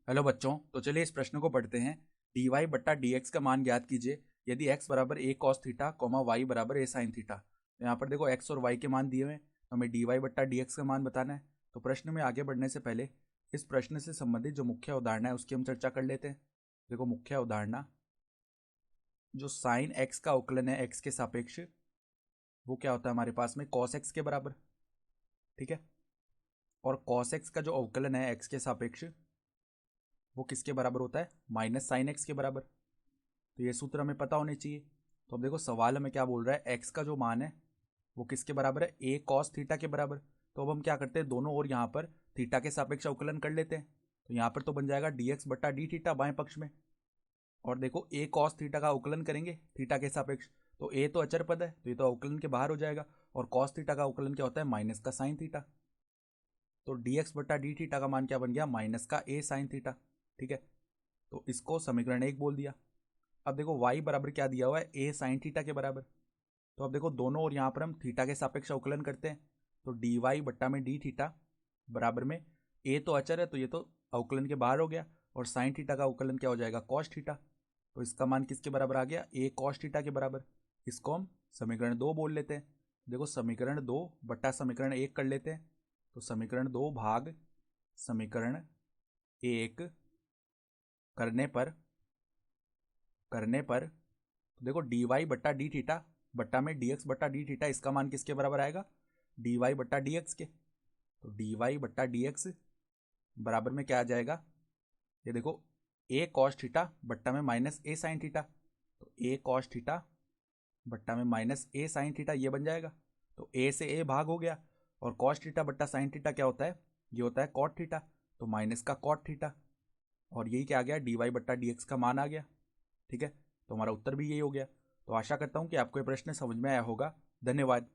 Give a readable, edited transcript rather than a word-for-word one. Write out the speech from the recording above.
Hello बच्चों, तो चलिए इस प्रश्न को पढ़ते हैं। डी वाई बट्टा डी एक्स का मान ज्ञात कीजिए यदि x बराबर a cos theta comma Y बराबर a साइन थीटा। तो यहाँ पर देखो x और y के मान दिए हुए हैं, तो हमें डी वाई बट्टा डी एक्स का मान बताना है। तो प्रश्न में आगे बढ़ने से पहले इस प्रश्न से संबंधित जो मुख्य अवधारणा है उसकी हम चर्चा कर लेते हैं। देखो मुख्य अवधारणा, जो साइन x का अवकलन है x के सापेक्ष, वो क्या होता है हमारे पास में कॉस x के बराबर। ठीक है, और कॉस x का जो अवकलन है x के सापेक्ष, वो किसके बराबर होता है? माइनस साइन एक्स के बराबर। तो ये सूत्र हमें पता होने चाहिए। तो अब देखो सवाल हमें क्या बोल रहा है, एक्स का जो मान है वो किसके बराबर है? ए कॉस थीटा के बराबर। तो अब हम क्या करते हैं, दोनों ओर यहाँ पर थीटा के सापेक्ष अवकलन कर लेते हैं। तो यहाँ पर तो बन जाएगा डी एक्स बट्टा डी थीटा बाएं पक्ष में। और देखो ए कॉस थीटा का अवकलन करेंगे थीटा के सापेक्ष, तो ए तो अचर पद है तो ये तो अवकलन के बाहर हो जाएगा। और कॉस थीटा का अवकलन क्या होता है? माइनस का साइन थीटा। तो डी एक्स बट्टा डी थीटा का मान क्या बन गया? माइनस का ए साइन थीटा। ठीक है, तो इसको समीकरण 1 बोल दिया। अब देखो y बराबर क्या दिया हुआ है? a साइन थीटा के बराबर। तो अब देखो दोनों ओर यहाँ पर हम थीटा के सापेक्ष अवकलन करते हैं। तो डी वाई बट्टा में डी थीटा बराबर में a तो अचर है तो ये तो अवकलन के बाहर हो गया, और साइन थीटा का अवकलन क्या हो जाएगा? Cos theta. तो इसका मान किसके बराबर आ गया? a कॉस थीटा के बराबर। इसको हम समीकरण 2 बोल लेते हैं। देखो समीकरण 2 बट्टा समीकरण 1 कर लेते हैं। तो समीकरण 2 भाग समीकरण 1 करने पर तो देखो डी वाई बट्टा डी थीटा बट्टा में डी एक्स बट्टा डी थीटा, इसका मान किसके बराबर आएगा? डी वाई बट्टा डी एक्स के। तो डी वाई बट्टा डी एक्स बराबर में क्या आ जाएगा? ये देखो ए कॉस थीटा बट्टा में माइनस ए साइन थीटा। तो ए कॉस थीटा बट्टा में माइनस ए साइन थीटा ये बन जाएगा। तो ए से ए भाग हो गया, और कॉस थीटा बट्टा साइन थीटा क्या होता है? ये होता है कॉट थीटा। तो माइनस का कॉट थीटा, और यही क्या आ गया? डी वाई बट्टा डी एक्स का मान आ गया। ठीक है, तो हमारा उत्तर भी यही हो गया। तो आशा करता हूँ कि आपको ये प्रश्न समझ में आया होगा। धन्यवाद।